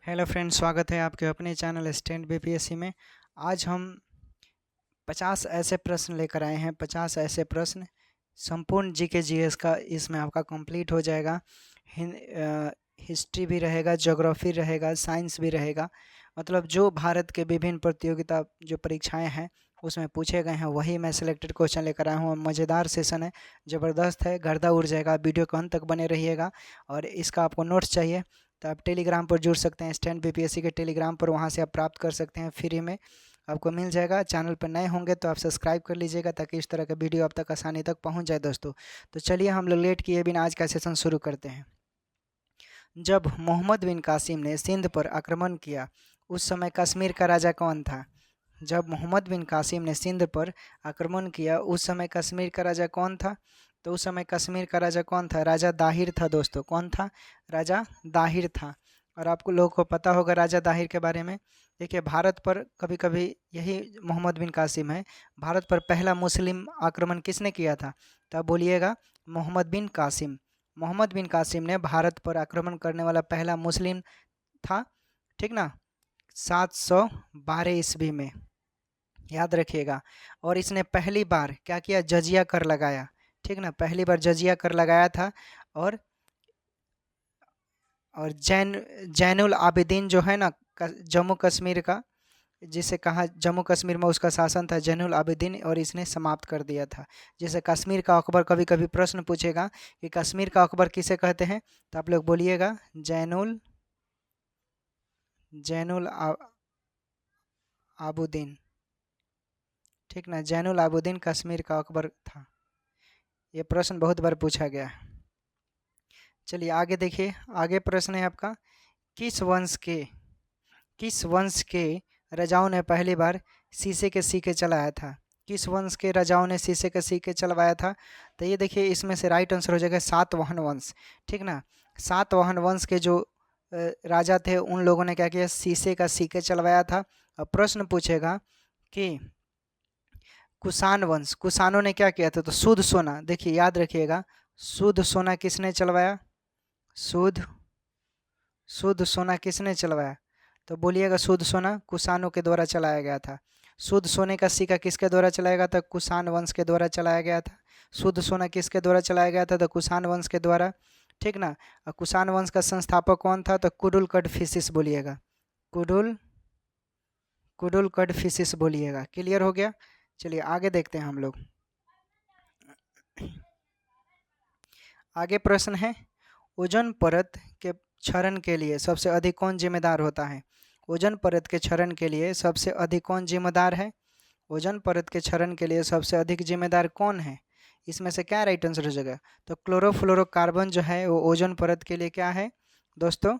Hello friends, स्वागत है आपके अपने चैनल स्टैंड बीपीएससी में। आज हम 50 ऐसे प्रश्न लेकर आए हैं। 50 ऐसे प्रश्न संपूर्ण जीके जीएस का इसमें आपका कंप्लीट हो जाएगा। हिस्ट्री भी रहेगा, ज्योग्राफी रहेगा, साइंस भी रहेगा। मतलब जो भारत के विभिन्न प्रतियोगिता जो परीक्षाएं हैं उसमें पूछे गए हैं वही मैं सिलेक्टेड क्वेश्चन लेकर आया हूँ। मज़ेदार सेशन है, ज़बरदस्त है, गर्दा उड़ जाएगा। वीडियो को अंत तक बने रहिएगा। और इसका आपको नोट्स चाहिए तो आप टेलीग्राम पर जुड़ सकते हैं। स्टैंड बीपीएससी के टेलीग्राम पर, वहाँ से आप प्राप्त कर सकते हैं, फ्री में आपको मिल जाएगा। चैनल पर नए होंगे तो आप सब्सक्राइब कर लीजिएगा ताकि इस तरह का वीडियो आप तक आसानी तक पहुँच जाए दोस्तों। तो चलिए हम लोग लेट किए बिना आज का सेशन शुरू करते हैं। जब मोहम्मद बिन कासिम ने सिंध पर आक्रमण किया उस समय कश्मीर का राजा कौन था? जब मोहम्मद बिन कासिम ने सिंध पर आक्रमण किया उस समय कश्मीर का राजा कौन था? तो उस समय कश्मीर का राजा कौन था? राजा दाहिर था दोस्तों। कौन था? राजा दाहिर था। और आपको लोगों को पता होगा राजा दाहिर के बारे में। देखिए, भारत पर कभी कभी यही मोहम्मद बिन कासिम है। भारत पर पहला मुस्लिम आक्रमण किसने किया था? तब बोलिएगा मोहम्मद बिन कासिम। मोहम्मद बिन कासिम ने भारत पर आक्रमण करने वाला पहला मुस्लिम था, ठीक ना, 712 ईस्वी में, याद रखिएगा। और इसने पहली बार क्या किया? जजिया कर लगाया, ठीक ना, पहली बार जजिया कर लगाया था। और जैनुल आबिदीन जो है ना, जम्मू कश्मीर का, जिसे कहा जम्मू कश्मीर में उसका शासन था जैनुल आबिदीन, और इसने समाप्त कर दिया था। जैसे कश्मीर का अकबर, कभी कभी प्रश्न पूछेगा कि कश्मीर का अकबर किसे कहते हैं, तो आप लोग बोलिएगा जैनुल जैनुल आबुद्दीन, ठीक ना, जैनुल आबुद्दीन कश्मीर का अकबर था। ये प्रश्न बहुत बार पूछा गया है। चलिए आगे देखिए। आगे प्रश्न है आपका, किस वंश के राजाओं ने पहली बार शीशे के सिक्के चलाया था? किस वंश के राजाओं ने शीशे के सिक्के चलवाया था? तो ये देखिए, इसमें से राइट आंसर हो जाएगा सातवाहन वंश, ठीक ना। सातवाहन वंश के जो राजा थे उन लोगों ने क्या किया? शीशे का सिक्के चलवाया था। अब प्रश्न पूछेगा कि कुषाण वंश, कुषाणों ने क्या किया था? तो शुद्ध सोना, देखिए याद रखिएगा, शुद्ध सोना किसने चलवाया? शुद्ध शुद्ध सोना किसने चलवाया? तो बोलिएगा शुद्ध सोना कुषाणों के द्वारा चलाया गया था। शुद्ध सोने का सिक्का किसके द्वारा चलाया गया था? कुषाण वंश के द्वारा चलाया गया था। शुद्ध सोना किसके द्वारा चलाया गया था? तो कुषाण वंश के द्वारा, ठीक ना। और कुषाण वंश का संस्थापक कौन था? तो कुडुल कड़फिसिस बोलिएगा, कुडुल कुडुल कड़फिसिस बोलिएगा। क्लियर हो गया? चलिए आगे देखते हैं हम लोग। आगे प्रश्न है, ओजोन परत के क्षरण के लिए सबसे अधिक कौन जिम्मेदार होता है? ओजोन परत के क्षरण के लिए सबसे अधिक कौन जिम्मेदार है? ओजोन परत के क्षरण के लिए सबसे अधिक जिम्मेदार कौन है? इसमें से क्या राइट आंसर हो जाएगा? तो क्लोरोफ्लोरोकार्बन जो है वो ओजोन परत के लिए क्या है दोस्तों?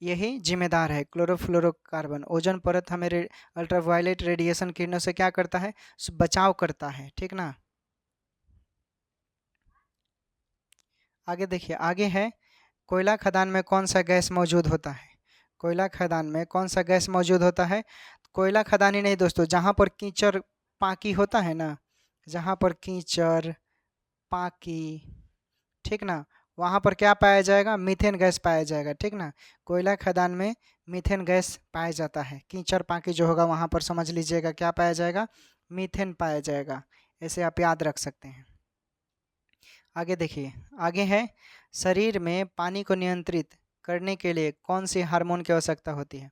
यही जिम्मेदार है। क्लोरोफ्लोरोकार्बन ओजोन परत हमें अल्ट्रावायलेट रेडिएशन किरणों से क्या करता है? बचाव करता है, ठीक ना। आगे देखिए, आगे है, कोयला खदान में कौन सा गैस मौजूद होता है? कोयला खदान में कौन सा गैस मौजूद होता है? कोयला खदान ही नहीं दोस्तों, जहाँ पर कीचड़ पाकी होता है ना, जहाँ पर कीचड़ पाकी, ठीक ना, वहाँ पर क्या पाया जाएगा? मीथेन गैस पाया जाएगा, ठीक ना। कोयला खदान में मीथेन गैस पाया जाता है। कीचड़ पाकी जो होगा वहाँ पर समझ लीजिएगा क्या पाया जाएगा? मीथेन पाया जाएगा। ऐसे आप याद रख सकते हैं। आगे देखिए, आगे है, शरीर में पानी को नियंत्रित करने के लिए कौन सी हार्मोन की आवश्यकता होती है?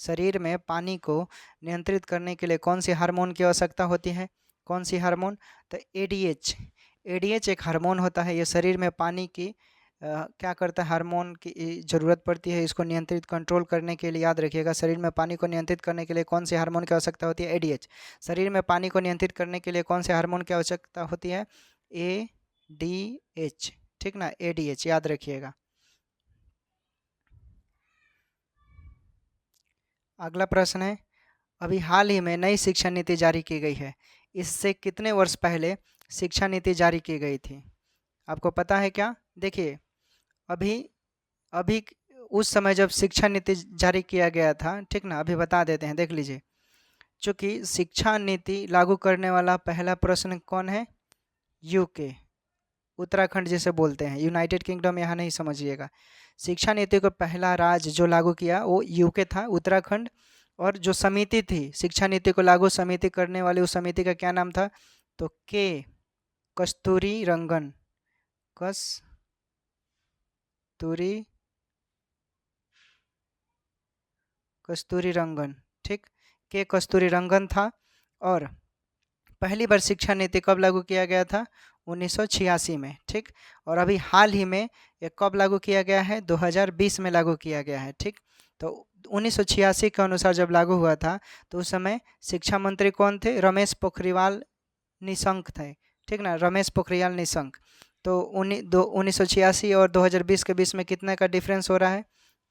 शरीर में पानी को नियंत्रित करने के लिए कौन सी हार्मोन की आवश्यकता होती है? कौन सी हार्मोन? तो एडीएच। एडीएच एक हार्मोन होता है, ये शरीर में पानी की क्या करता है? हार्मोन की ज़रूरत पड़ती है इसको नियंत्रित कंट्रोल करने के लिए। याद रखिएगा, शरीर में पानी को नियंत्रित करने के लिए कौन सी हार्मोन की आवश्यकता होती है? एडीएच। शरीर में पानी को नियंत्रित करने के लिए कौन से हार्मोन की आवश्यकता होती है? एडीएच, ठीक ना, एडीएच याद रखिएगा। अगला प्रश्न है, अभी हाल ही में नई शिक्षा नीति जारी की गई है, इससे कितने वर्ष पहले शिक्षा नीति जारी की गई थी? आपको पता है क्या? देखिए, अभी अभी उस समय जब शिक्षा नीति जारी किया गया था, ठीक ना, अभी बता देते हैं, देख लीजिए। चूँकि शिक्षा नीति लागू करने वाला पहला प्रश्न कौन है? यूके। उत्तराखंड जिसे बोलते हैं, यूनाइटेड किंगडम यहाँ नहीं समझिएगा। शिक्षा नीति को पहला राज्य जो लागू किया वो यूके था, उत्तराखंड। और जो समिति थी शिक्षा नीति को लागू समिति करने वाली, उस समिति का क्या नाम था? तो के कस्तूरी रंगन, कस्तूरी रंगन, ठीक, के कस्तूरी रंगन था। और पहली बार शिक्षा नीति कब लागू किया गया था? 1986 में, ठीक। और अभी हाल ही में ये कब लागू किया गया है? 2020 में लागू किया गया है, ठीक। तो 1986 के अनुसार जब लागू हुआ था तो उस समय शिक्षा मंत्री कौन थे? रमेश पोखरियाल निशंक थे, ठीक ना, रमेश पोखरियाल निशंक। तो 1986 और 2020 के बीच में कितने का डिफरेंस हो रहा है?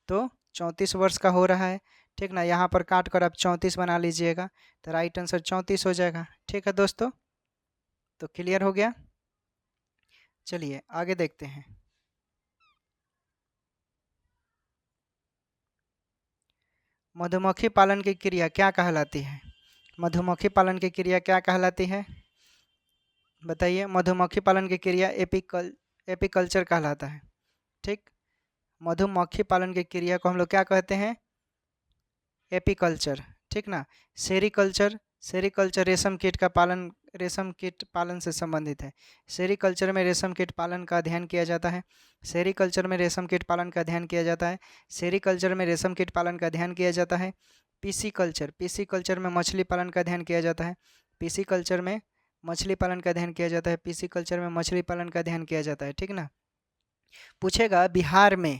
तो 34 वर्ष का हो रहा है, ठीक ना। यहाँ पर काट कर आप 34 बना लीजिएगा तो राइट आंसर 34 हो जाएगा, ठीक है दोस्तों। तो क्लियर हो गया। चलिए आगे देखते हैं। मधुमक्खी पालन की क्रिया क्या कहलाती है? मधुमक्खी पालन की क्रिया क्या कहलाती है? बताइए। मधुमक्खी पालन की क्रिया एपीकल्चर कहलाता है, ठीक। मधुमक्खी पालन की क्रिया को हम लोग क्या कहते हैं? एपीकल्चर, ठीक ना। सेरीकल्चर रेशम कीट पालन से संबंधित है। सेरीकल्चर में रेशम कीट पालन का अध्ययन किया जाता है। सेरीकल्चर में रेशम कीट पालन का अध्ययन किया जाता है। सेरीकल्चर में रेशम कीट पालन का अध्ययन किया जाता है। पीसी कल्चर में मछली पालन का अध्ययन किया जाता है। पीसी कल्चर में मछली पालन का अध्ययन किया जाता है। पीसी कल्चर में मछली पालन का अध्ययन किया जाता है, ठीक ना। पूछेगा बिहार में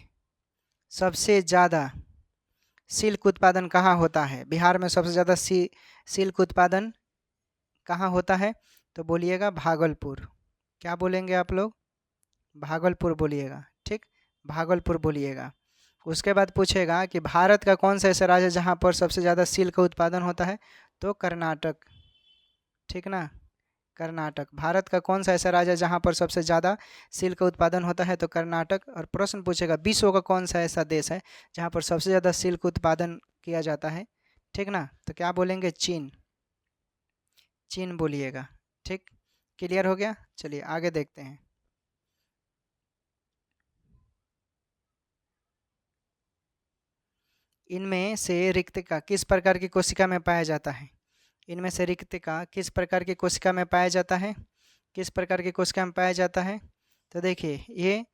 सबसे ज़्यादा सिल्क उत्पादन कहाँ होता है? बिहार में सबसे ज़्यादा सिल्क उत्पादन कहाँ होता है? तो बोलिएगा भागलपुर। क्या बोलेंगे आप लोग? भागलपुर बोलिएगा, ठीक, भागलपुर बोलिएगा। उसके बाद पूछेगा कि भारत का कौन सा ऐसा राज्य है जहाँ पर सबसे ज़्यादा सिल्क का उत्पादन होता है? तो कर्नाटक, ठीक ना, कर्नाटक। भारत का कौन सा ऐसा राज्य है जहाँ पर सबसे ज़्यादा सिल्क का उत्पादन होता है? तो कर्नाटक। और प्रश्न पूछेगा विश्व का कौन सा ऐसा देश है जहाँ पर सबसे ज़्यादा सिल्क उत्पादन किया जाता है? ठीक ना, तो क्या बोलेंगे? चीन, चीन बोलिएगा, ठीक। क्लियर हो गया। चलिए आगे देखते हैं। इनमें से रिक्तिका किस प्रकार की कोशिका में पाया जाता है? इनमें से रिक्तिका किस प्रकार की कोशिका में पाया जाता है? किस प्रकार की कोशिका में पाया जाता है? तो देखिए ये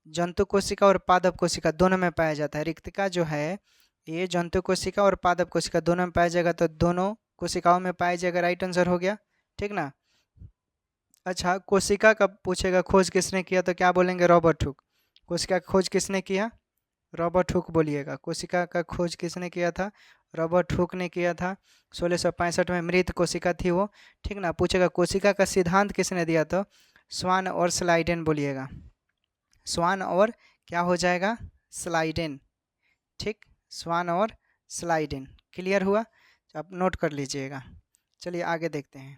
जंतु कोशिका और पादप कोशिका दोनों में पाया जाता है। रिक्तिका जो है ये जंतु कोशिका और पादप कोशिका दोनों में पाया जाएगा, तो दोनों कोशिकाओं में पाया जाएगा, राइट आंसर हो गया, ठीक ना। अच्छा, कोशिका का पूछेगा खोज किसने किया? तो क्या बोलेंगे? Robert Hooke. कोशिका का खोज किसने किया? रॉबर्ट हुक बोलिएगा। कोशिका का खोज किसने किया था? रॉबर्ट हुक ने किया था। 1665 में मृत कोशिका थी वो, ठीक ना। पूछेगा कोशिका का सिद्धांत किसने दिया? तो स्वान और स्लाइडेन बोलिएगा। स्वान और क्या हो जाएगा? स्लाइडेन, ठीक, स्वान और स्लाइडेन। क्लियर हुआ? तो आप नोट कर लीजिएगा। चलिए आगे देखते हैं।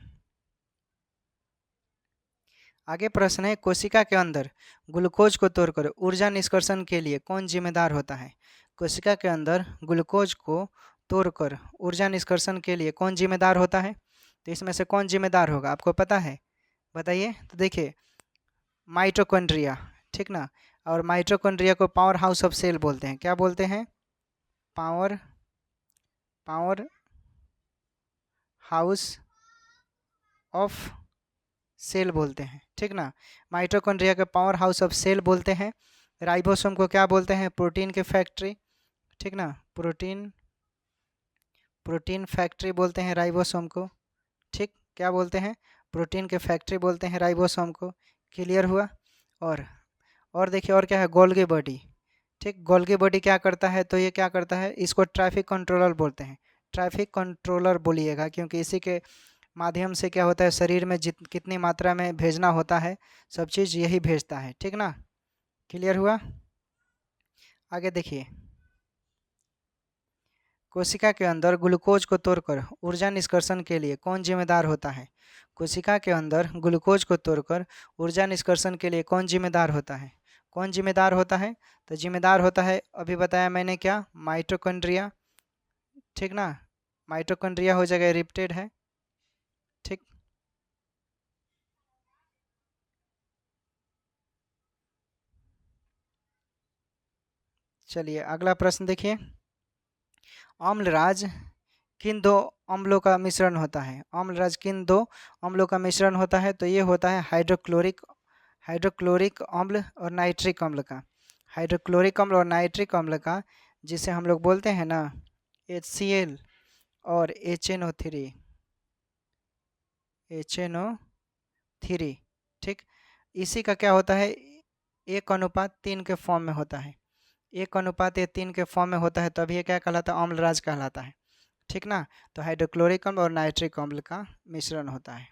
आगे प्रश्न है कोशिका के अंदर ग्लूकोज को तोड़कर ऊर्जा निष्कर्षण के लिए कौन जिम्मेदार होता है? कोशिका के अंदर ग्लूकोज को तोड़कर ऊर्जा निष्कर्षण के लिए कौन जिम्मेदार होता है? तो इसमें से कौन जिम्मेदार होगा, आपको पता है? बताइए। तो देखिए माइटोकॉन्ड्रिया, ठीक ना। और माइटोकॉन्ड्रिया को पावर हाउस ऑफ सेल बोलते हैं। क्या बोलते हैं? पावर हाउस ऑफ सेल बोलते हैं, ठीक ना। माइटोकॉन्ड्रिया के पावर हाउस ऑफ सेल बोलते हैं। राइबोसोम को क्या बोलते हैं? प्रोटीन की फैक्ट्री, ठीक ना, प्रोटीन फैक्ट्री बोलते हैं राइबोसोम को, ठीक। क्या बोलते हैं? प्रोटीन के फैक्ट्री बोलते हैं राइबोसोम को। क्लियर हुआ? और देखिए और क्या है? गोल्गी बॉडी, ठीक। गोल्गी बॉडी क्या करता है? तो ये क्या करता है? इसको ट्रैफिक कंट्रोलर बोलते हैं। ट्रैफिक कंट्रोलर बोलिएगा क्योंकि इसी के माध्यम से क्या होता है शरीर में कितनी मात्रा में भेजना होता है सब चीज़ यही भेजता है, ठीक ना। क्लियर हुआ? आगे देखिए। कोशिका के अंदर ग्लूकोज को तोड़कर ऊर्जा निष्कर्षण के लिए कौन जिम्मेदार होता है? कोशिका के अंदर ग्लूकोज को तोड़कर ऊर्जा निष्कर्षण के लिए कौन जिम्मेदार होता है? कौन जिम्मेदार होता है? तो जिम्मेदार होता है, अभी बताया मैंने क्या, माइटोकॉन्ड्रिया, ठीक ना। माइटोकॉन्ड्रिया हो जाएगा, रिप्टेड है, ठीक। चलिए अगला प्रश्न देखिए, अम्लराज किन दो अम्लों का मिश्रण होता है? अम्लराज किन दो अम्लों का मिश्रण होता है? तो ये होता है हाइड्रोक्लोरिक अम्ल और नाइट्रिक अम्ल का। हाइड्रोक्लोरिक अम्ल और नाइट्रिक अम्ल का, जिसे हम लोग बोलते हैं ना HCl और HNO3, ठीक। इसी का क्या होता है, 1:3 के फॉर्म में होता है। 1:3 के फॉर्म में होता है, तब ये क्या कहलाता है? अम्लराज कहलाता है, ठीक ना। तो हाइड्रोक्लोरिक अम्ल और नाइट्रिक अम्ल का मिश्रण होता है।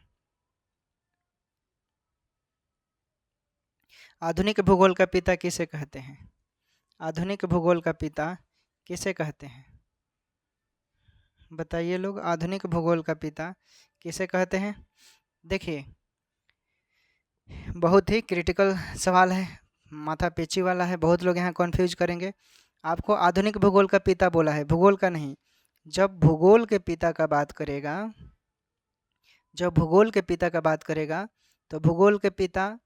आधुनिक भूगोल का पिता किसे कहते हैं? आधुनिक भूगोल का पिता किसे कहते हैं? बताइए लोग, आधुनिक भूगोल का पिता किसे कहते हैं? देखिए, बहुत ही क्रिटिकल सवाल है, माथा पेची वाला है, बहुत लोग यहाँ कन्फ्यूज करेंगे। आपको आधुनिक भूगोल का पिता बोला है, भूगोल का नहीं। जब भूगोल के पिता का बात करेगा, जब भूगोल के पिता का बात करेगा, तो भूगोल के पिता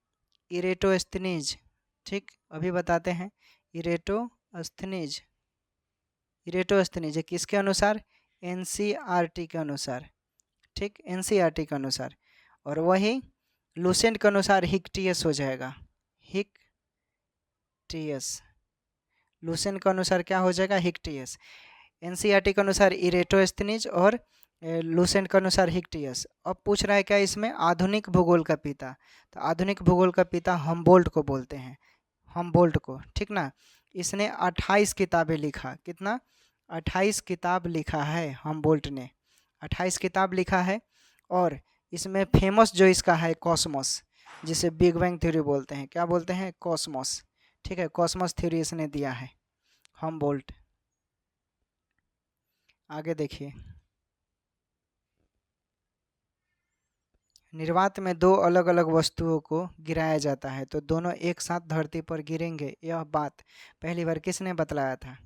इरेटोस्थनीज, ठीक, अभी बताते हैं। इरेटोस्थनीज, इरेटोस्थनीज किसके अनुसार? NCERT के अनुसार, ठीक, NCERT के अनुसार। और वही लूसेंट के अनुसार हिक्टियस हो जाएगा, हिक्टियस। लूसेंट के अनुसार क्या हो जाएगा? हिक्टियस। NCERT के अनुसार इरेटोस्थनीज और लूसेंट के अनुसार हिक्टियस। अब पूछ रहा है क्या इसमें? आधुनिक भूगोल का पिता। तो आधुनिक भूगोल का पिता हमबोल्ट को बोलते हैं, हमबोल्ट को, ठीक ना। इसने 28 किताबें लिखा, कितना? 28 किताब लिखा है हमबोल्ट ने, 28 किताब लिखा है। और इसमें फेमस जो इसका है कॉस्मोस, जिसे बिग बैंग थ्योरी बोलते हैं। क्या बोलते हैं? कॉस्मोस, ठीक है। कॉस्मोस थ्योरी इसने दिया है, हमबोल्ट। आगे देखिए, निर्वात में दो अलग अलग वस्तुओं को गिराया जाता है तो दोनों एक साथ धरती पर गिरेंगे, यह बात पहली बार किसने बतलाया था?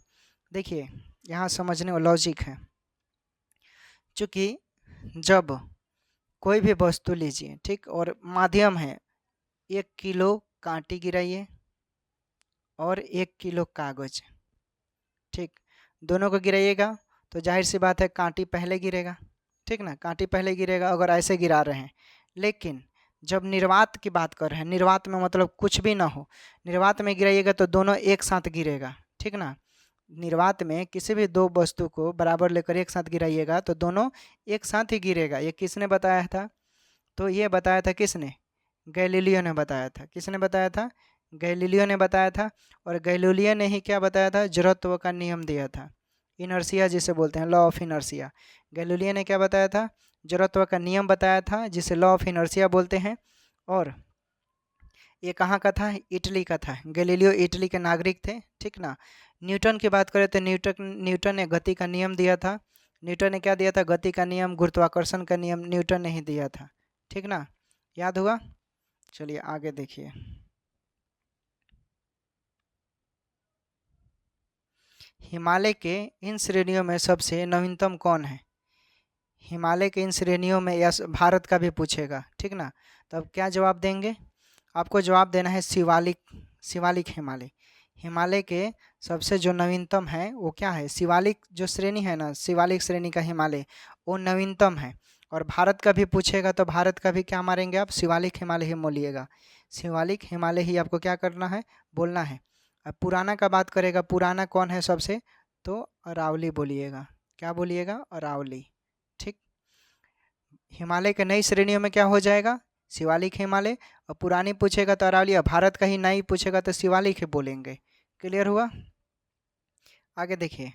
देखिए, यहाँ समझने वाला लॉजिक है। चूँकि जब कोई भी वस्तु लीजिए, ठीक, और माध्यम है, 1 किलो कांटी गिराइए और 1 किलो कागज, ठीक, दोनों को गिराइएगा तो जाहिर सी बात है कांटी पहले गिरेगा, ठीक ना। कांटी पहले गिरेगा अगर ऐसे गिरा रहे हैं। लेकिन जब निर्वात की बात कर रहे हैं, निर्वात में मतलब कुछ भी ना हो, निर्वात में गिराइएगा तो दोनों एक साथ गिरेगा, ठीक ना। निर्वात में किसी भी दो वस्तु को बराबर लेकर एक साथ गिराइएगा तो दोनों एक साथ ही गिरेगा। ये किसने बताया था? तो ये बताया था किसने? गैलीलियो ने बताया था। किसने बताया था? गैलीलियो ने बताया था। और गैलीलियो ने ही क्या बताया था? जड़त्व का नियम दिया था, इनर्सिया जिसे बोलते हैं, लॉ ऑफ इनर्सिया। गैलीलियो ने क्या बताया था? जड़त्व का नियम बताया था, जिसे लॉ ऑफ इनर्सिया बोलते हैं। और ये कहाँ का था? इटली का था। गैलीलियो इटली के नागरिक थे, ठीक ना। न्यूटन की बात करें तो न्यूटन ने गति का नियम दिया था। न्यूटन ने क्या दिया था? गति का नियम, गुरुत्वाकर्षण का नियम न्यूटन ने ही दिया था, ठीक ना। याद हुआ? चलिए आगे देखिए, हिमालय के इन श्रेणियों में सबसे नवीनतम कौन है? हिमालय के इन श्रेणियों में, या भारत का भी पूछेगा, ठीक ना। तो अब क्या जवाब देंगे? आपको जवाब देना है शिवालिक, शिवालिक हिमालय। हिमालय के सबसे जो नवीनतम है वो क्या है? शिवालिक जो श्रेणी है ना, शिवालिक श्रेणी का हिमालय, वो नवीनतम है। और भारत का भी पूछेगा तो भारत का भी क्या मारेंगे आप? शिवालिक हिमालय ही बोलिएगा। शिवालिक हिमालय ही आपको क्या करना है? बोलना है। अब पुराना का बात करेगा, पुराना कौन है सबसे? तो अरावली बोलिएगा। क्या बोलिएगा? अरावली, ठीक। हिमालय के नई श्रेणियों में क्या हो जाएगा? शिवालिक हिमालय। और पुरानी पूछेगा तो अरावली। भारत का ही नई पूछेगा तो शिवालिक ही बोलेंगे। क्लियर हुआ? आगे देखिए,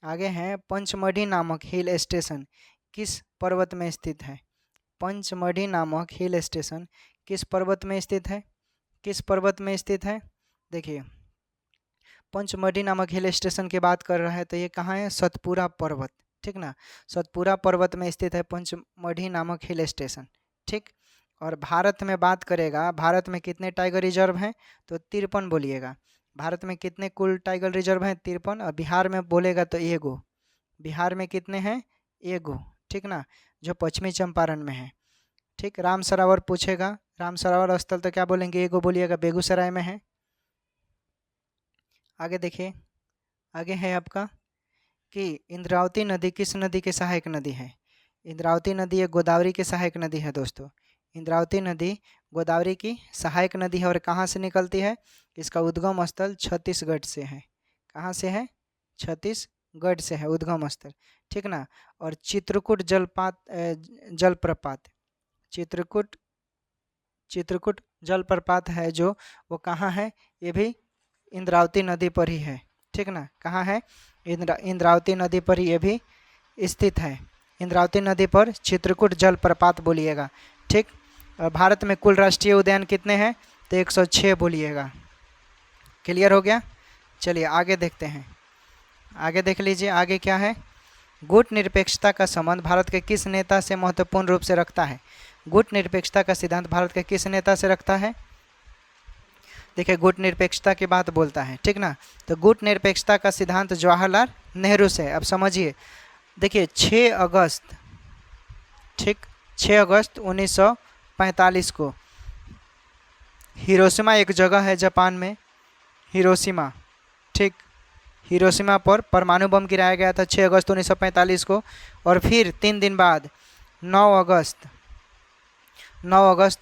आगे हैं पंचमढ़ी नामक हिल स्टेशन किस पर्वत में स्थित है? पंचमढ़ी नामक हिल स्टेशन किस पर्वत में स्थित है? किस पर्वत में स्थित है? देखिए, पंचमढ़ी नामक हिल स्टेशन की बात कर रहा है तो ये कहाँ है? सतपुरा पर्वत, ठीक ना। सतपुरा पर्वत में स्थित है पंचमढ़ी नामक हिल स्टेशन, ठीक। और भारत में बात करेगा, भारत में कितने टाइगर रिजर्व हैं? तो 53 बोलिएगा। भारत में कितने कुल टाइगर रिजर्व हैं? 53। और बिहार में बोलेगा तो एगो। बिहार में कितने हैं? एगो, ठीक ना, जो पश्चिमी चंपारण में है, ठीक, राम सरोवर पूछेगा, राम सरोवर स्थल तो क्या बोलेंगे, एगो बोलिएगा बेगूसराय में है। आगे देखिए, आगे है आपका कि इंद्रावती नदी किस नदी की सहायक नदी है। इंद्रावती नदी एक गोदावरी की सहायक नदी है दोस्तों। इंद्रावती नदी गोदावरी की सहायक नदी है और कहाँ से निकलती है, इसका उद्गम स्थल छत्तीसगढ़ से है। कहाँ से है, छत्तीसगढ़ से है उद्गम स्थल, ठीक ना। और चित्रकूट जलप्रपात, चित्रकूट जलप्रपात है जो, वो कहाँ है, ये भी इंद्रावती नदी पर ही है, ठीक ना। कहाँ है, इंद्रावती नदी पर ये भी स्थित है। इंद्रावती नदी पर चित्रकूट जलप्रपात बोलिएगा, ठीक। भारत में कुल राष्ट्रीय उद्यान कितने हैं, तो 106 बोलिएगा। क्लियर हो गया। चलिए आगे देखते हैं, आगे देख लीजिए, आगे क्या है। गुट निरपेक्षता का संबंध भारत के किस नेता से महत्वपूर्ण रूप से रखता है। गुट निरपेक्षता का सिद्धांत भारत के किस नेता से रखता है। देखिए गुट निरपेक्षता की बात बोलता है, ठीक ना। तो गुट निरपेक्षता का सिद्धांत जवाहरलाल नेहरू से। अब समझिए, देखिए 6 अगस्त, ठीक, 6 अगस्त 1945 को हिरोशिमा एक जगह है जापान में, हिरोशिमा, ठीक, हिरोशिमा पर परमाणु बम गिराया गया था 6 अगस्त 1945 को। और फिर 3 दिन बाद 9 अगस्त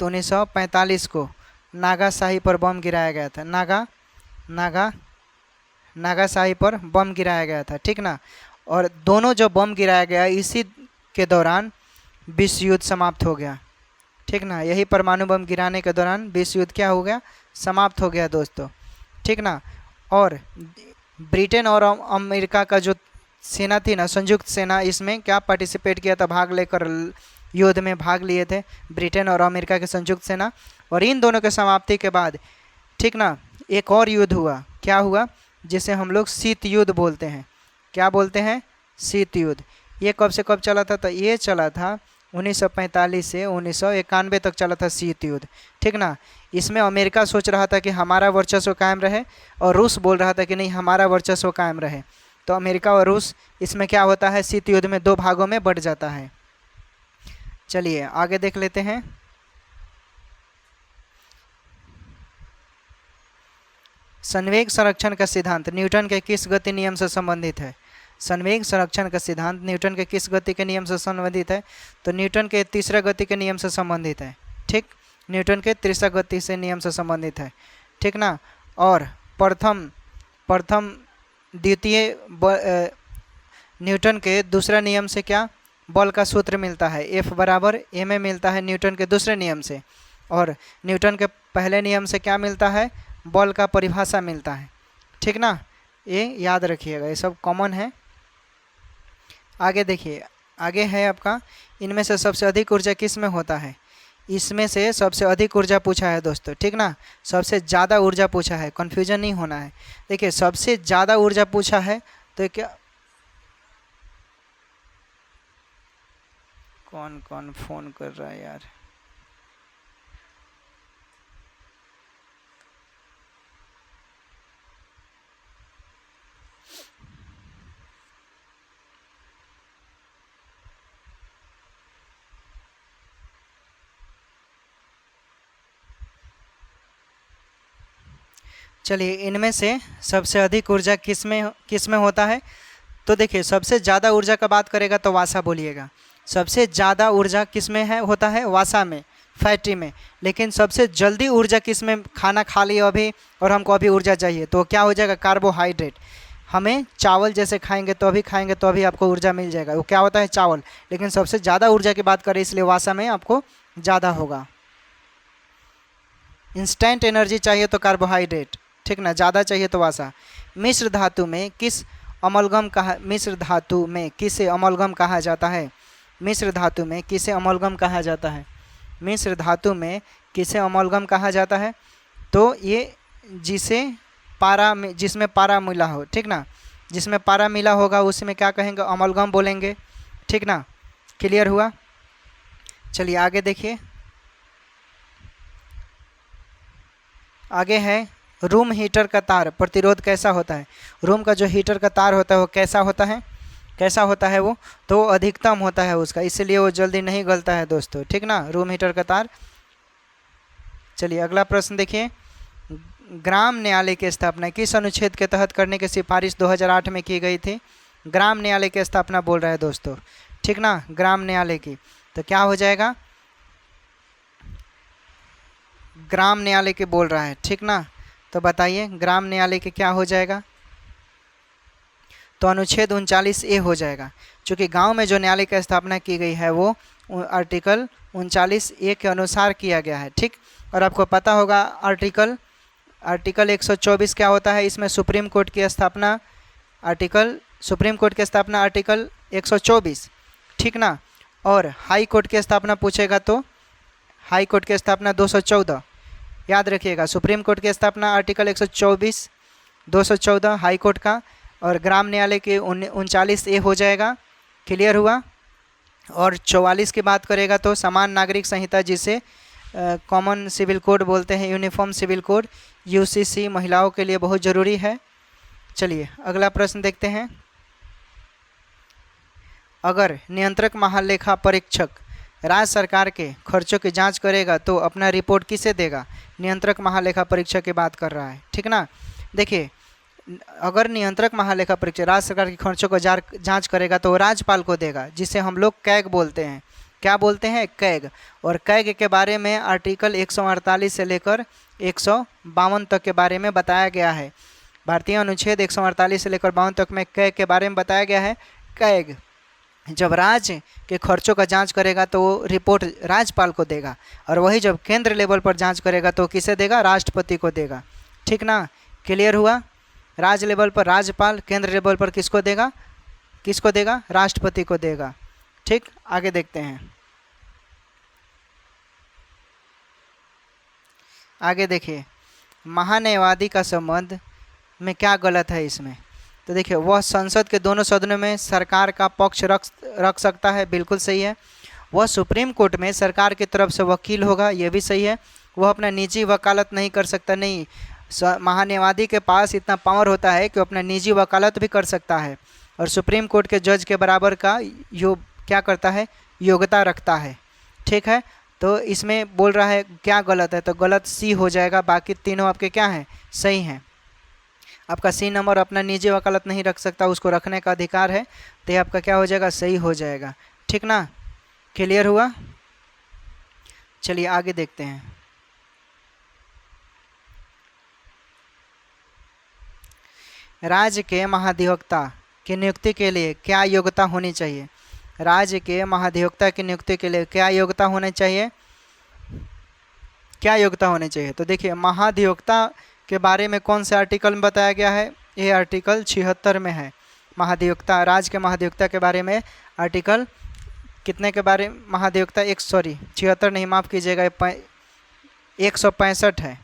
1945 को नागासाकी पर बम गिराया गया था। नागासाकी पर बम गिराया गया था, ठीक ना। और दोनों जो बम गिराया गया इसी के दौरान विश्व युद्ध समाप्त हो गया, ठीक ना। यही परमाणु बम गिराने के दौरान विश्व युद्ध क्या हो गया, समाप्त हो गया दोस्तों, ठीक ना। और ब्रिटेन और अमेरिका का जो सेना थी ना, संयुक्त सेना, इसमें क्या पार्टिसिपेट किया था, भाग लेकर युद्ध में भाग लिए थे ब्रिटेन और अमेरिका के संयुक्त सेना। और इन दोनों के समाप्ति के बाद, ठीक ना, एक और युद्ध हुआ, क्या हुआ, जिसे हम लोग शीत युद्ध बोलते हैं। क्या बोलते हैं, शीत युद्ध। ये कब से कब चला था, तो ये चला था 1945 से 1991 तक चला था शीत युद्ध, ठीक ना। इसमें अमेरिका सोच रहा था कि हमारा वर्चस्व कायम रहे और रूस बोल रहा था कि नहीं हमारा वर्चस्व कायम रहे। तो अमेरिका और रूस इसमें क्या होता है, शीत युद्ध में 2 भागों में बंट जाता है। चलिए आगे देख लेते हैं। संवेग संरक्षण का सिद्धांत न्यूटन के किस गति नियम से संबंधित है। संवेग संरक्षण का सिद्धांत न्यूटन के किस गति के नियम से संबंधित है, तो न्यूटन के तीसरा गति के नियम से संबंधित है, ठीक, न्यूटन के तीसरा गति से नियम से संबंधित है, ठीक ना। और प्रथम द्वितीय न्यूटन के दूसरा नियम से क्या, बल का सूत्र मिलता है, F बराबर ma मिलता है न्यूटन के दूसरे नियम से। और न्यूटन के पहले नियम से क्या मिलता है, बल का परिभाषा मिलता है, ठीक ना। ये याद रखिएगा, ये सब कॉमन है। आगे देखिए, आगे है आपका, इनमें से सबसे अधिक ऊर्जा किस में होता है। इसमें से सबसे अधिक ऊर्जा पूछा है दोस्तों, ठीक ना, सबसे ज़्यादा ऊर्जा पूछा है, कन्फ्यूजन नहीं होना है। देखिए सबसे ज़्यादा ऊर्जा पूछा है तो क्या, कौन कौन फ़ोन कर रहा है यार। चलिए इनमें से सबसे अधिक ऊर्जा किस में होता है, तो देखिए सबसे ज़्यादा ऊर्जा का बात करेगा तो वासा बोलिएगा। सबसे ज़्यादा ऊर्जा किस में है, होता है वासा में, फैटी में। लेकिन सबसे जल्दी ऊर्जा किस में, खाना खा लिया अभी और हमको अभी ऊर्जा चाहिए तो क्या हो जाएगा, कार्बोहाइड्रेट। हमें चावल जैसे खाएंगे तो अभी आपको ऊर्जा मिल जाएगा, वो क्या होता है, चावल। लेकिन सबसे ज़्यादा ऊर्जा की बात करें इसलिए वासा में आपको ज़्यादा होगा। इंस्टेंट एनर्जी चाहिए तो कार्बोहाइड्रेट, ठीक ना, ज़्यादा चाहिए तो वासा। मिश्र धातु में किस अमलगम कहा, मिश्र धातु में किसे अमलगम कहा जाता है। मिश्र धातु में किसे अमलगम कहा जाता है, मिश्र धातु में किसे अमलगम कहा जाता है, तो ये जिसमें पारा मिला हो, ठीक ना, जिसमें पारा मिला होगा उसमें क्या कहेंगे, अमलगम बोलेंगे, ठीक ना। क्लियर हुआ। चलिए आगे देखिए, आगे है रूम हीटर का तार प्रतिरोध कैसा होता है। रूम का जो हीटर का तार होता है वो कैसा होता है, कैसा होता है वो, तो वो अधिकतम होता है उसका, इसलिए वो जल्दी नहीं गलता है दोस्तों, ठीक ना, रूम हीटर का तार। चलिए अगला प्रश्न देखिए, ग्राम न्यायालय की स्थापना किस अनुच्छेद के तहत करने की सिफारिश 2008 में की गई थी। ग्राम न्यायालय की स्थापना बोल रहा है दोस्तों, ठीक ना, ग्राम न्यायालय की, तो क्या हो जाएगा, ग्राम न्यायालय की बोल रहा है, ठीक ना, तो बताइए ग्राम न्यायालय के क्या हो जाएगा, तो अनुच्छेद 39A हो जाएगा, क्योंकि गांव में जो न्यायालय की स्थापना की गई है वो आर्टिकल 39A के अनुसार किया गया है, ठीक। और आपको पता होगा आर्टिकल 124 क्या होता है, इसमें सुप्रीम कोर्ट की स्थापना, सुप्रीम कोर्ट की स्थापना आर्टिकल 124, ठीक ना। और हाई कोर्ट की स्थापना पूछेगा तो हाई कोर्ट की स्थापना 214, याद रखिएगा, सुप्रीम कोर्ट की स्थापना आर्टिकल 124, 214 हाई कोर्ट का, और ग्राम न्यायालय के 39A हो जाएगा, क्लियर हुआ। और 44 की बात करेगा तो समान नागरिक संहिता, जिसे कॉमन सिविल कोड बोलते हैं, यूनिफॉर्म सिविल कोड UCC महिलाओं के लिए बहुत ज़रूरी है। चलिए अगला प्रश्न देखते हैं, अगर नियंत्रक महालेखा परीक्षक राज्य सरकार के खर्चों की जांच करेगा तो अपना रिपोर्ट किसे देगा। नियंत्रक महालेखा परीक्षक की बात कर रहा है, ठीक ना। देखिए अगर नियंत्रक महालेखा परीक्षक राज्य सरकार के खर्चों को जांच करेगा तो राज्यपाल को देगा, जिसे हम लोग कैग बोलते हैं। क्या बोलते हैं, कैग। और कैग के बारे में आर्टिकल 148 से लेकर 152 तक के बारे में बताया गया है। भारतीय अनुच्छेद 148 से लेकर 52 तक में कैग के बारे में बताया गया है। कैग जब राज्य के खर्चों का जांच करेगा तो वो रिपोर्ट राज्यपाल को देगा, और वही जब केंद्र लेवल पर जांच करेगा तो किसे देगा, राष्ट्रपति को देगा, ठीक ना, क्लियर हुआ। राज्य लेवल पर राज्यपाल, केंद्र लेवल पर किसको देगा, राष्ट्रपति को देगा, ठीक। आगे देखते हैं, आगे देखिए, महान्यायवादी का संबंध में क्या गलत है इसमें। तो देखिए वह संसद के दोनों सदनों में सरकार का पक्ष रख सकता है, बिल्कुल सही है। वह सुप्रीम कोर्ट में सरकार की तरफ से वकील होगा, यह भी सही है। वह अपना निजी वकालत नहीं कर सकता, नहीं, महान्यायवादी के पास इतना पावर होता है कि वो अपना निजी वकालत भी कर सकता है, और सुप्रीम कोर्ट के जज के बराबर का क्या करता है, योग्यता रखता है, ठीक है। तो इसमें बोल रहा है क्या गलत है, तो गलत C हो जाएगा, बाकी तीनों आपके क्या हैं, सही हैं। आपका C नंबर अपना निजी वकालत नहीं रख सकता, उसको रखने का अधिकार है, तो ये आपका क्या हो जाएगा, सही हो जाएगा, ठीक ना, क्लियर हुआ। चलिए आगे देखते हैं, राज्य के महाधिवक्ता की नियुक्ति के लिए क्या योग्यता होनी चाहिए। राज्य के महाधिवक्ता की नियुक्ति के लिए क्या योग्यता होनी चाहिए, क्या योग्यता होनी चाहिए। तो देखिए महाधिवक्ता के बारे में कौन से आर्टिकल में बताया गया है, ये आर्टिकल 76 में है। महाधिवक्ता, राज्य के महाधिवक्ता के बारे में आर्टिकल कितने के बारे में, महाधिवक्ता 76 नहीं, माफ़ कीजिएगा, 165 है।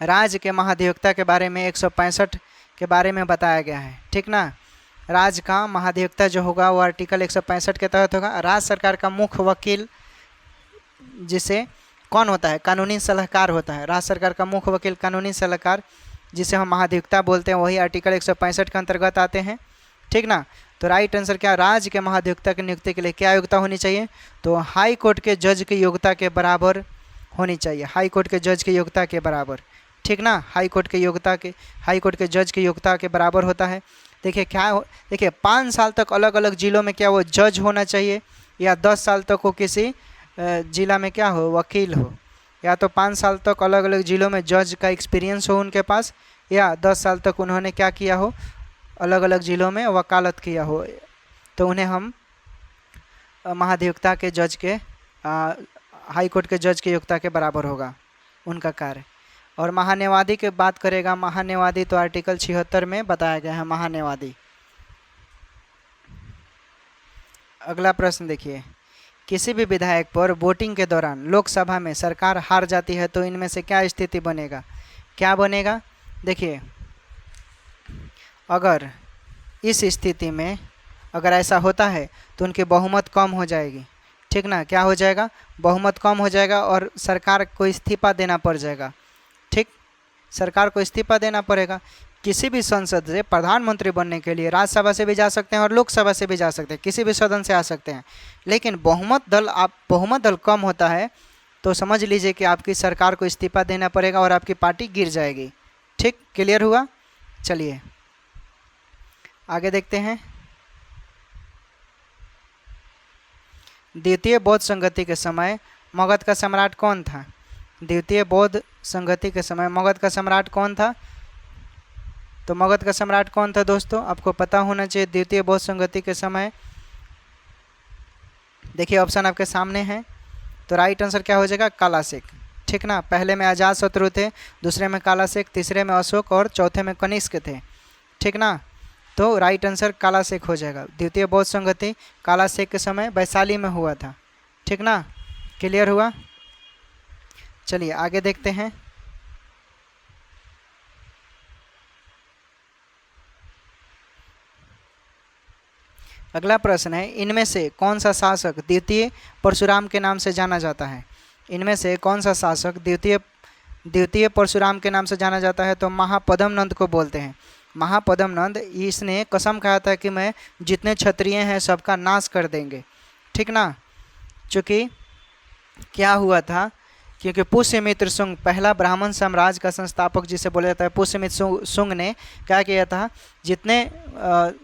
राज्य के महाधिवक्ता के बारे में 165 के बारे में बताया गया है, ठीक ना। राज्य का महाधिवक्ता जो होगा वो आर्टिकल 165 के तहत होगा। राज्य सरकार का मुख्य वकील जिसे कौन होता है, कानूनी सलाहकार होता है। राज्य सरकार का मुख्य वकील कानूनी सलाहकार, जिसे हम महाधिवक्ता बोलते हैं, वही आर्टिकल 165 के अंतर्गत आते हैं, ठीक ना। तो राइट आंसर क्या, राज्य के महाधिवक्ता की नियुक्ति के लिए क्या योग्यता होनी चाहिए, तो हाई कोर्ट के जज की योग्यता के बराबर होनी चाहिए, हाई कोर्ट के जज की योग्यता के बराबर, ठीक ना। हाई कोर्ट के जज की योग्यता के बराबर होता है। देखिए देखिए 5 साल तक अलग अलग ज़िलों में क्या वो जज होना चाहिए, या 10 साल तक वो किसी ज़िला में क्या हो, वकील हो, या तो 5 साल तक अलग अलग ज़िलों में जज का एक्सपीरियंस हो उनके पास, या 10 साल तक उन्होंने क्या किया हो, अलग अलग ज़िलों में वकालत किया हो, तो उन्हें हम महाधिवक्ता के जज के हाई कोर्ट के जज की योग्यता के बराबर होगा उनका कार्य। और महान्यायवादी की बात करेगा, महान्यायवादी तो आर्टिकल 76 में बताया गया है महान्यायवादी। अगला प्रश्न देखिए, किसी भी विधायक पर वोटिंग के दौरान लोकसभा में सरकार हार जाती है तो इनमें से क्या स्थिति बनेगा, क्या बनेगा। देखिए अगर इस स्थिति में अगर ऐसा होता है तो उनकी बहुमत कम हो जाएगी, ठीक ना, क्या हो जाएगा, बहुमत कम हो जाएगा और सरकार को इस्तीफा देना पड़ जाएगा, ठीक, सरकार को इस्तीफा देना पड़ेगा, किसी भी संसद से प्रधानमंत्री बनने के लिए राज्यसभा से भी जा सकते हैं और लोकसभा से भी जा सकते हैं, किसी भी सदन से आ सकते हैं। लेकिन बहुमत दल कम होता है तो समझ लीजिए कि आपकी सरकार को इस्तीफा देना पड़ेगा और आपकी पार्टी गिर जाएगी। ठीक, क्लियर हुआ? चलिए आगे देखते हैं। द्वितीय बौद्ध संगति के समय मगध का सम्राट कौन था? द्वितीय बौद्ध संगति के समय मगध का सम्राट कौन था? तो मगध का सम्राट कौन था दोस्तों? आपको पता होना चाहिए। द्वितीय बौद्ध संगति के समय, देखिए ऑप्शन आपके सामने है, तो राइट आंसर क्या हो जाएगा? कालाशेख। ठीक ना, पहले में अजातशत्रु थे, दूसरे में कालाशेख, तीसरे में अशोक और चौथे में कनिष्क थे। ठीक ना, तो राइट आंसर कालाशेख हो जाएगा। द्वितीय बौद्ध संगति कालाशेख के समय वैशाली में हुआ था। ठीक ना, क्लियर हुआ? चलिए आगे देखते हैं। अगला प्रश्न है, इनमें से कौन सा शासक द्वितीय परशुराम के नाम से जाना जाता है? इनमें से कौन सा शासक द्वितीय परशुराम के नाम से जाना जाता है? तो महापद्म नंद को बोलते हैं। महापद्म नंद, इसने कसम खाया था कि मैं जितने क्षत्रिय हैं सबका नाश कर देंगे। ठीक ना, चूँकि क्या हुआ था, क्योंकि पुष्यमित्र शुंग पहला ब्राह्मण साम्राज्य का संस्थापक जिसे बोला जाता है, पुष्यमित्र शुंग ने क्या किया था, जितने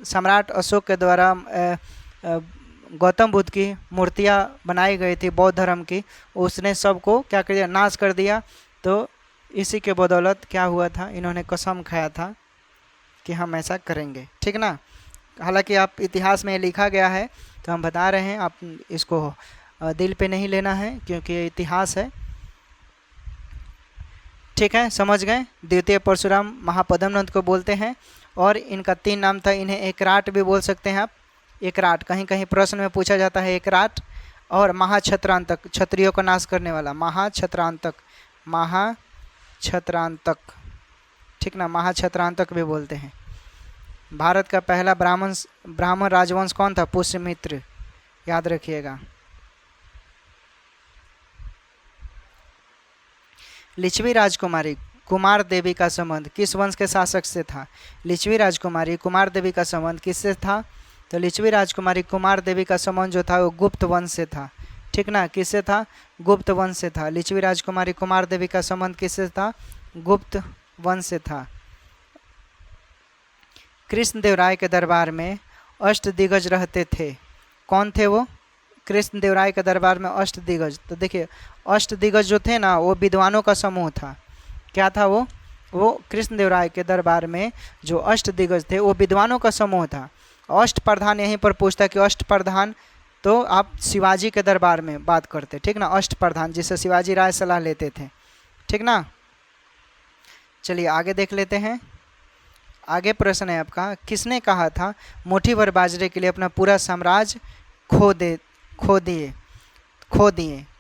सम्राट अशोक के द्वारा गौतम बुद्ध की मूर्तियाँ बनाई गई थी बौद्ध धर्म की, उसने सबको क्या कर दिया? नाश कर दिया। तो इसी के बदौलत क्या हुआ था, इन्होंने कसम खाया था कि हम ऐसा करेंगे। ठीक ना, हालांकि आप इतिहास में लिखा गया है तो हम बता रहे हैं, आप इसको दिल पे नहीं लेना है क्योंकि ये इतिहास है। ठीक है, समझ गए? द्वितीय परशुराम महापद्म नंद को बोलते हैं और इनका 3 नाम था। इन्हें एकराट भी बोल सकते हैं आप, एकराट, कहीं कहीं प्रश्न में पूछा जाता है एकराट। और महाक्षत्रांतक, क्षत्रियों का नाश करने वाला, महाक्षत्रांतक, महाक्षत्रांतक। ठीक ना, महाक्षत्रांतक भी बोलते हैं। भारत का पहला ब्राह्मण राजवंश कौन था? पुष्यमित्र, याद रखिएगा। लिच्छवी राजकुमारी कुमार देवी का संबंध किस वंश के शासक से था? लिच्छवी राजकुमारी कुमार देवी का संबंध किससे था? तो लिच्छवी राजकुमारी कुमार देवी का संबंध जो था वो गुप्त वंश से था। ठीक ना, किससे था? गुप्त वंश से था। लिच्छवी राजकुमारी कुमार देवी का संबंध किससे था? गुप्त वंश से था। कृष्णदेवराय के दरबार में अष्टदिग्गज रहते थे, कौन थे वो? कृष्णदेवराय के दरबार में अष्टदिग्गज, तो देखिए अष्टदिग्गज जो थे ना वो विद्वानों का समूह था। क्या था वो? कृष्णदेवराय के दरबार में जो अष्टदिग्गज थे वो विद्वानों का समूह था। अष्टप्रधान यहीं पर पूछता कि अष्टप्रधान, तो आप शिवाजी के दरबार में बात करते। ठीक ना, अष्टप्रधान जिससे शिवाजी राय सलाह लेते थे। ठीक ना, चलिए आगे देख लेते हैं। आगे प्रश्न है आपका, किसने कहा था मुट्ठी भर बाजरे के लिए अपना पूरा साम्राज्य खो दिए?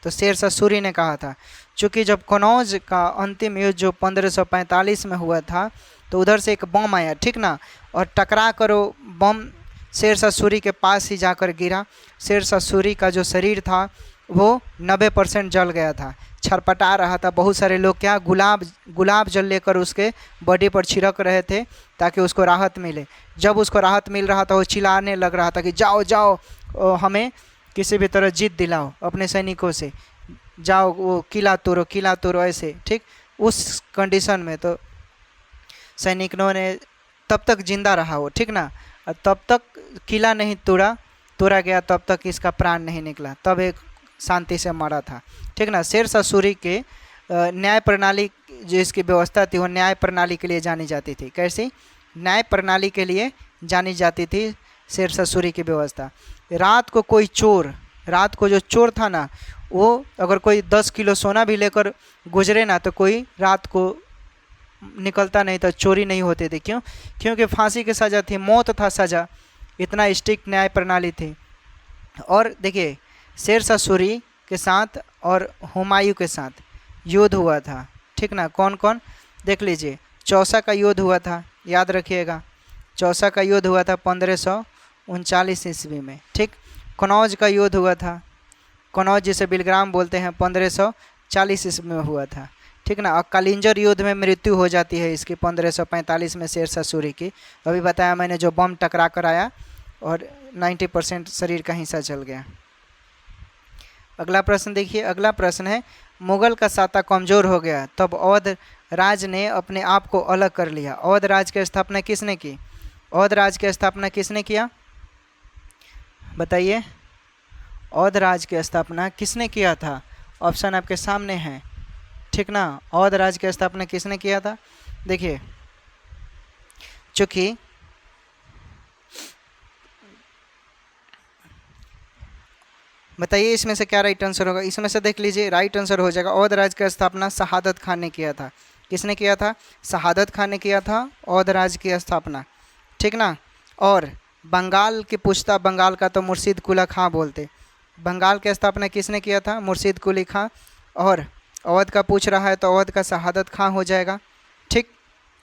तो शेरशाह सूरी ने कहा था। चूँकि जब कनौज का अंतिम युद्ध जो 1545 में हुआ था तो उधर से एक बम आया। ठीक ना, और टकरा कर वो बम शेरशाह सूरी के पास ही जाकर गिरा। शेरशाह सूरी का जो शरीर था वो 90% जल गया था, छरपटा रहा था। बहुत सारे लोग क्या गुलाब जल लेकर उसके बॉडी पर छिड़क रहे थे ताकि उसको राहत मिले। जब उसको राहत मिल रहा था वो चिल्लाने लग रहा था कि जाओ जाओ, हमें किसी भी तरह जीत दिलाओ अपने सैनिकों से, जाओ वो किला तोड़ो ऐसे। ठीक, उस कंडीशन में तो सैनिकों ने तब तक जिंदा रहा वो। ठीक ना, तब तक किला नहीं तोड़ा गया, तब तक इसका प्राण नहीं निकला, तब एक शांति से मरा था। ठीक ना, शेरशाह सूरी के न्याय प्रणाली जो इसकी व्यवस्था थी वो न्याय प्रणाली के लिए जानी जाती थी। कैसी? न्याय प्रणाली के लिए जानी जाती थी शेरशाह सूरी की व्यवस्था। रात को जो चोर था ना, वो अगर कोई 10 किलो सोना भी लेकर गुजरे ना तो कोई रात को निकलता नहीं था, चोरी नहीं होती थी। क्यों? क्योंकि फांसी की सज़ा थी, मौत था सज़ा, इतना स्ट्रिक्ट न्याय प्रणाली थी। और देखिए शेरशाह सूरी के साथ और हुमायूं के साथ युद्ध हुआ था। ठीक ना, कौन कौन देख लीजिए। चौसा का युद्ध हुआ था, याद रखिएगा। चौसा का युद्ध हुआ था 1539 ईस्वी में। ठीक, कनौज का युद्ध हुआ था, कनौज जिसे बिलग्राम बोलते हैं, 1540 ईस्वी में हुआ था। ठीक ना। और कलिंजर युद्ध में मृत्यु हो जाती है इसकी 1545 में शेरशाह सूरी की। अभी बताया मैंने, जो बम टकरा कर आया और 90% शरीर का हिस्सा जल गया। अगला प्रश्न देखिए, अगला प्रश्न है, मुगल का साता कमज़ोर हो गया तब अवध राज ने अपने आप को अलग कर लिया। अवध राज की स्थापना किसने की? अवध राज की स्थापना किसने किया, बताइए? अवध राज की स्थापना किसने किया था? ऑप्शन आपके सामने है, ठीक ना। अवध राज की स्थापना किसने किया था? देखिए, चूंकि बताइए इसमें से क्या राइट आंसर होगा? इसमें से देख लीजिए, राइट आंसर हो जाएगा अवध राज की स्थापना शहादत खान ने किया था। किसने किया था? शहादत खान ने किया था अवध राज की स्थापना, ठीक ना। और बंगाल की पूछता, बंगाल का तो मुर्शीद कुली खां बोलते। बंगाल की स्थापना किसने किया था? मुर्शीद कुली खां। और अवध का पूछ रहा है तो अवध का शहादत खान हो जाएगा, ठीक,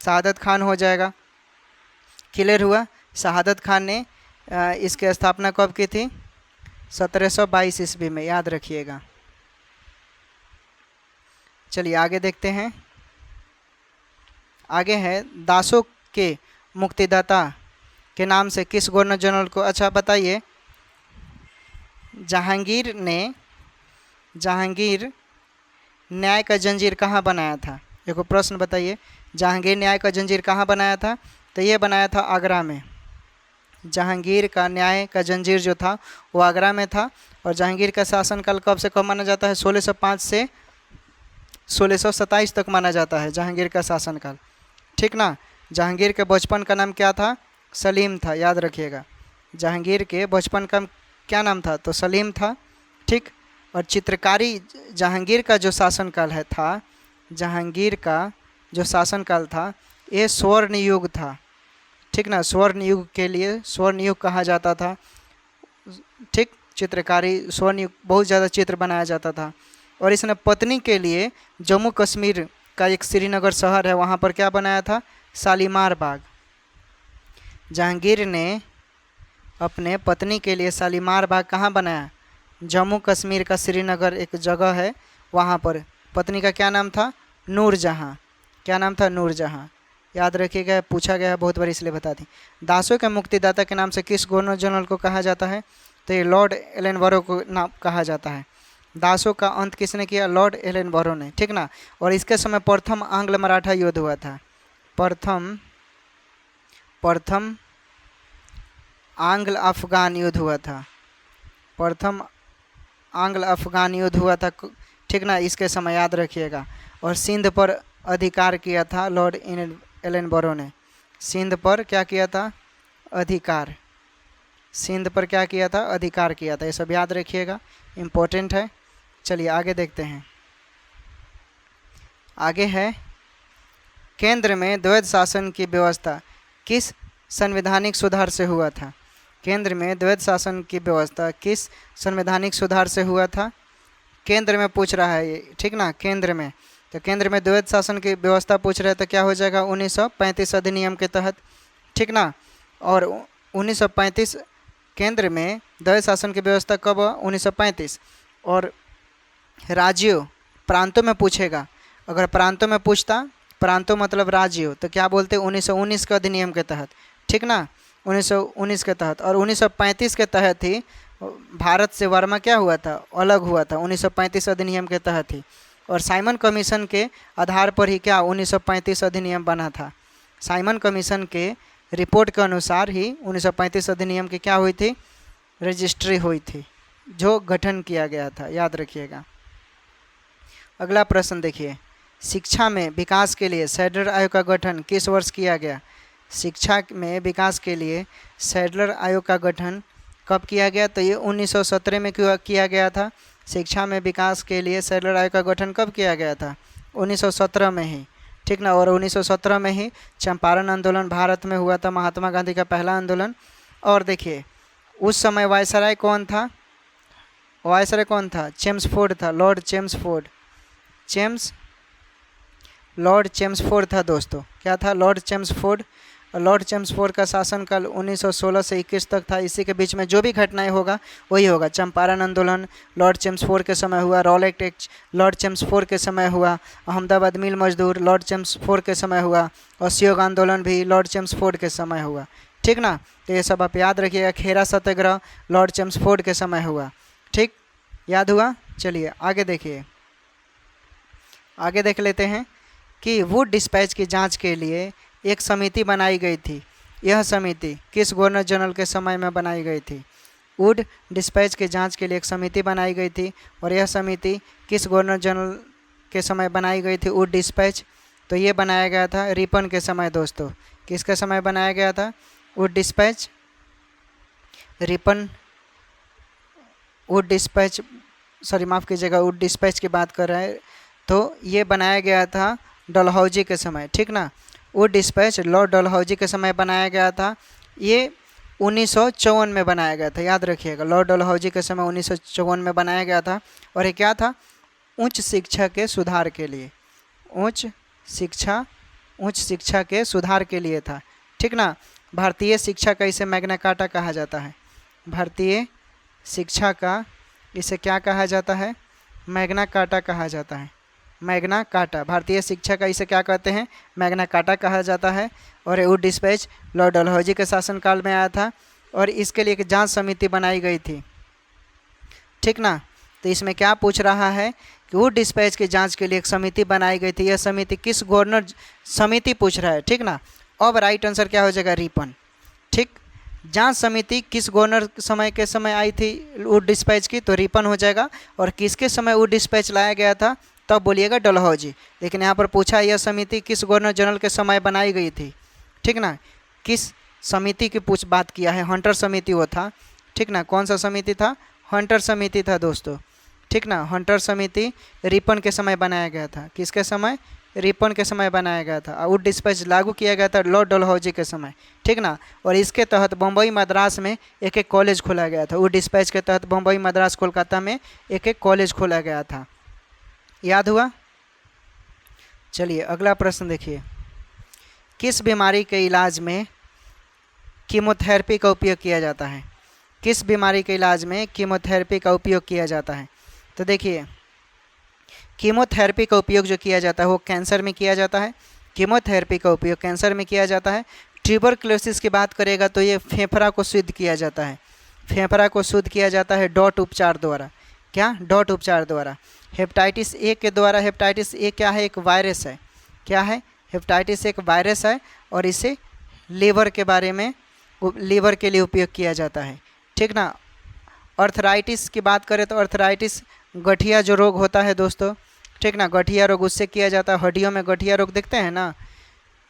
शहादत खान हो जाएगा। क्लियर हुआ? शहादत खान ने इसकी स्थापना कब की थी? 1722 ईस्वी में, याद रखिएगा। चलिए आगे देखते हैं। आगे है, दासों के मुक्तिदाता के नाम से किस गवर्नर जनरल को, अच्छा बताइए, जहांगीर न्याय का जंजीर कहाँ बनाया था? देखो प्रश्न बताइए, जहांगीर न्याय का जंजीर कहाँ बनाया था? तो ये बनाया था आगरा में। जहांगीर का न्याय का जंजीर जो था वो आगरा में था। और जहांगीर का शासनकाल कब से कब माना जाता है? 1605 से 1627 तक माना जाता है जहांगीर का शासनकाल, ठीक ना। जहांगीर के बचपन का नाम क्या था? सलीम था, याद रखिएगा। जहांगीर के बचपन का क्या नाम था? तो सलीम था, ठीक। और चित्रकारी, जहांगीर का जो शासनकाल था, जहांगीर का जो शासनकाल था ये स्वर्ण युग था, ठीक ना। स्वर्ण युग के लिए स्वर्ण युग कहा जाता था, ठीक। चित्रकारी स्वर्ण युग, बहुत ज़्यादा चित्र बनाया जाता था। और इसने पत्नी के लिए जम्मू कश्मीर का एक श्रीनगर शहर है, वहाँ पर क्या बनाया था? शालीमार बाग। जहांगीर ने अपने पत्नी के लिए शालीमार बाग कहाँ बनाया? जम्मू कश्मीर का श्रीनगर एक जगह है, वहाँ पर। पत्नी का क्या नाम था? नूरजहाँ। क्या नाम था? नूरजहाँ, याद रखिएगा, पूछा गया है बहुत बार इसलिए बता दी। दासों के मुक्तिदाता के नाम से किस गवर्नर जनरल को कहा जाता है? तो ये लॉर्ड एलनबरो को नाम कहा जाता है। दासों का अंत किसने किया? लॉर्ड एलनबरो ने, ठीक ना। और इसके समय प्रथम आंग्ल मराठा युद्ध हुआ था। प्रथम आंग्ल अफगान युद्ध हुआ था। प्रथम आंग्ल अफगान युद्ध हुआ था, ठीक ना, इसके समय, याद रखिएगा। और सिंध पर अधिकार किया था लॉर्ड एलनबरो ने। सिंध पर क्या किया था? अधिकार। सिंध पर क्या किया था? अधिकार किया था। ये सब याद रखिएगा, इम्पोर्टेंट है। चलिए आगे देखते हैं। आगे है, केंद्र में द्वैध शासन की व्यवस्था किस संवैधानिक सुधार से हुआ था? केंद्र में द्वैध शासन की व्यवस्था किस संवैधानिक सुधार से हुआ था? केंद्र में पूछ रहा है ये, ठीक ना। केंद्र में, तो केंद्र में द्वैध शासन की व्यवस्था पूछ रहे हैं तो क्या हो जाएगा? 1935 अधिनियम के तहत, ठीक ना। और 1935 केंद्र में द्वैध शासन की व्यवस्था कब? 1935। और राज्यों, प्रांतों में पूछेगा। अगर प्रांतों में पूछता, प्रांतों मतलब राज्यों, तो क्या बोलते? 1919 के अधिनियम के तहत, ठीक ना, 1919 के तहत। और 1935 के तहत ही भारत से वर्मा क्या हुआ था? अलग हुआ था, 1935 अधिनियम के तहत ही। और साइमन कमीशन के आधार पर ही क्या 1935 अधिनियम बना था। साइमन कमीशन के रिपोर्ट के अनुसार ही 1935 अधिनियम की क्या हुई थी? रजिस्ट्री हुई थी, जो गठन किया गया था, याद रखिएगा। अगला प्रश्न देखिए, शिक्षा में विकास के लिए सैडलर आयोग का गठन किस वर्ष किया गया? शिक्षा में विकास के लिए सैडलर आयोग का गठन कब किया गया? तो ये 1917 में किया गया था। शिक्षा में विकास के लिए सैडलर आयोग का गठन कब किया गया था? 1917 में ही, ठीक ना। और 1917 में ही चंपारण आंदोलन भारत में हुआ था, महात्मा गांधी का पहला आंदोलन। और देखिए, उस समय वायसराय कौन था? वायसराय कौन था? चेम्सफोर्ड था, लॉर्ड चेम्सफोर्ड। लॉर्ड चेम्सफोर्ड था दोस्तों। क्या था? Lord Chelmsford. लॉर्ड चेम्सफोर्ड का शासनकाल 1916 से 21 तक था। इसी के बीच में जो भी घटनाएं होगा वही होगा। चंपारण आंदोलन लॉर्ड चेम्सफोर्ड के समय हुआ, रॉलेट एक्ट लॉर्ड चेम्सफोर्ड के समय हुआ, अहमदाबाद मिल मजदूर लॉर्ड चेम्सफोर्ड के समय हुआ, असहयोग आंदोलन भी लॉर्ड चेम्सफोर्ड के समय हुआ। ठीक ना, तो ये सब आप याद रखिएगा। खेरा सत्याग्रह लॉर्ड चेम्सफोर्ड के समय हुआ। ठीक, याद हुआ। चलिए आगे देखिए, आगे देख लेते हैं कि वुड डिस्पैच की जांच के लिए एक समिति बनाई गई थी। यह समिति किस गवर्नर जनरल के समय में बनाई गई थी? वुड डिस्पैच की जांच के लिए एक समिति बनाई गई थी, और यह समिति किस गवर्नर जनरल के समय बनाई गई थी? वुड डिस्पैच, तो ये बनाया गया था रिपन के समय दोस्तों। किसके समय बनाया गया था? Wood dispatch, Ripon, Wood dispatch, sorry माफ़ कीजिएगा, वुड डिस्पैच की बात कर रहे हैं, तो ये बनाया गया था डलहौजी के समय। ठीक ना, वुड डिस्पैच लॉर्ड डलहौजी के समय बनाया गया था। ये 1954 में बनाया गया था, याद रखिएगा। लॉर्ड डलहौजी के समय 1954 में बनाया गया था, और ये क्या था? उच्च शिक्षा के सुधार के लिए, उच्च शिक्षा के सुधार के लिए था। ठीक ना, भारतीय शिक्षा का इसे मैग्ना कार्टा कहा जाता है। भारतीय शिक्षा का इसे क्या कहा जाता है? मैग्ना कार्टा कहा जाता है। मैग्ना कार्टा, भारतीय शिक्षा का इसे क्या कहते हैं? मैग्ना कार्टा कहा जाता है। और वुड डिस्पैच लॉर्ड डलहौजी के शासनकाल में आया था, और इसके लिए एक जांच समिति बनाई गई थी। ठीक ना, तो इसमें क्या पूछ रहा है कि वुड डिस्पैच की जांच के लिए एक समिति बनाई गई थी। यह समिति किस गवर्नर, समिति पूछ रहा है। ठीक ना, अब राइट आंसर क्या हो जाएगा? रिपन। ठीक, जांच समिति किस गवर्नर समय के समय आई थी वुड डिस्पैच की? तो रिपन हो जाएगा। और किसके समय वुड डिस्पैच लाया गया था? तब बोलिएगा डलहौजी। लेकिन यहाँ पर पूछा यह समिति किस गवर्नर जनरल के समय बनाई गई थी। ठीक ना, किस समिति की बात किया है? हंटर समिति वो था। ठीक ना, कौन सा समिति था? हंटर समिति था दोस्तों। ठीक ना, हंटर समिति रिपन के समय बनाया गया था। किसके समय? रिपन के समय बनाया गया था। वुड डिस्पैच लागू किया गया था लॉर्ड डलहौजी के समय। ठीक ना, और इसके तहत बम्बई मद्रास में एक एक कॉलेज खोला गया था। वुड डिस्पैच के तहत बम्बई मद्रास कोलकाता में एक एक कॉलेज खोला गया था। याद हुआ। चलिए अगला प्रश्न देखिए, किस बीमारी के इलाज में कीमोथेरेपी का उपयोग किया जाता है? किस बीमारी के इलाज में कीमोथेरेपी का उपयोग किया जाता है? तो देखिए, कीमोथेरेपी का उपयोग जो किया जाता है वो कैंसर में किया जाता है। कीमोथेरेपी का उपयोग कैंसर में किया जाता है। ट्यूबरक्लोसिस की बात करेगा तो ये फेफड़ा को शुद्ध किया जाता है। फेफड़ा को शुद्ध किया जाता है डॉट उपचार द्वारा। क्या? डॉट उपचार द्वारा। हेपेटाइटिस ए के द्वारा, हेपेटाइटिस ए क्या है? एक वायरस है। क्या है? हेपेटाइटिस एक वायरस है, और इसे लीवर के बारे में, लीवर के लिए उपयोग किया जाता है। ठीक ना, अर्थराइटिस की बात करें तो अर्थराइटिस गठिया जो रोग होता है दोस्तों, ठीक ना, गठिया रोग उससे किया जाता है। हड्डियों में गठिया रोग देखते हैं ना,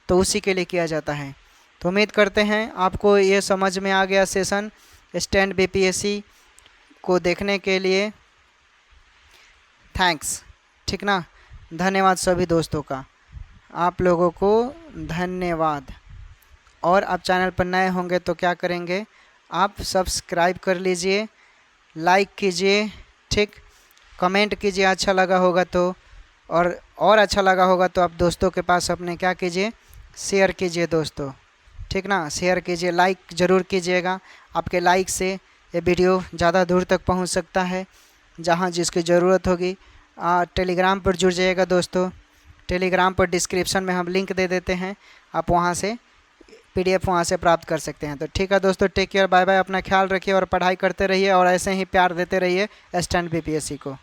तो उसी के लिए किया जाता है। तो उम्मीद करते हैं आपको ये समझ में आ गया सेशन स्टैंड बीपीएससी को देखने के लिए। थैंक्स। ठीक ना, धन्यवाद सभी दोस्तों का, आप लोगों को धन्यवाद। और आप चैनल पर नए होंगे तो क्या करेंगे? आप सब्सक्राइब कर लीजिए, लाइक कीजिए, ठीक, कमेंट कीजिए अच्छा लगा होगा तो, और अच्छा लगा होगा तो आप दोस्तों के पास अपने क्या कीजिए? शेयर कीजिए दोस्तों। ठीक ना, शेयर कीजिए, लाइक ज़रूर कीजिएगा। आपके लाइक से ये वीडियो ज़्यादा दूर तक पहुंच सकता है, जहां जिसकी ज़रूरत होगी। टेलीग्राम पर जुड़ जाइएगा दोस्तों। टेलीग्राम पर डिस्क्रिप्शन में हम लिंक दे देते हैं, आप वहां से PDF वहाँ से प्राप्त कर सकते हैं। तो ठीक है दोस्तों, टेक केयर, बाय बाय, अपना ख्याल रखिए और पढ़ाई करते रहिए, और ऐसे ही प्यार देते रहिए स्टैंड बीपीएससी को।